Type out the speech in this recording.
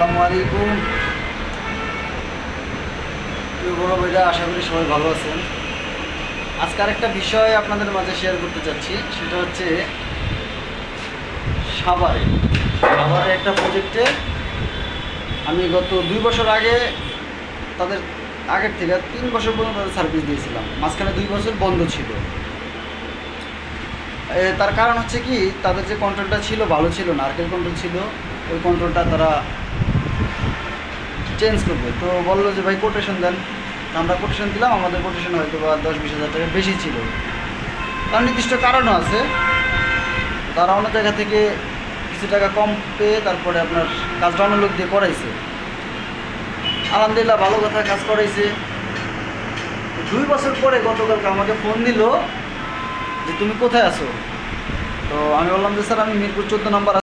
আসসালামু আলাইকুম। প্রিয় বড় ভাইরা, আশা করি সবাই ভালো আছেন। আজকে আরেকটা বিষয় আপনাদের মাঝে শেয়ার করতে চাচ্ছি, সেটা হচ্ছে সাভারে একটা প্রজেক্টে আমি গত 2 বছর আগে তাদের আগের থেকে 3 বছর পর্যন্ত তাদের সার্ভিস দিয়েছিলাম। মাঝখানে 2 বছর বন্ধ ছিল। তার কারণ হচ্ছে কি, তাদের যে কন্ট্রোলটা ছিল ভালো ছিল না, নারকেল কন্ট্রোল ছিল। ওই কন্ট্রোলটা তারা চেঞ্জ করবে, তো বললো যে ভাই কোটেশন দেন। আমরা কোটেশন দিলাম, আমাদের কোটেশন হয়তো বা 10-20 হাজার টাকা বেশি ছিল। তার নির্দিষ্ট কারণও আছে, তারা অন্য জায়গা থেকে কিছু টাকা কম পেয়ে তারপরে আপনার কাজটা অন্য লোক দিয়ে করাইছে। আলহামদুলিল্লাহ, ভালো কথা, কাজ করাইছে। 2 বছর পরে গতকালকে আমাকে ফোন দিল যে তুমি কোথায় আছো। তো আমি বললাম যে স্যার, আমি মিরপুর 14 নম্বর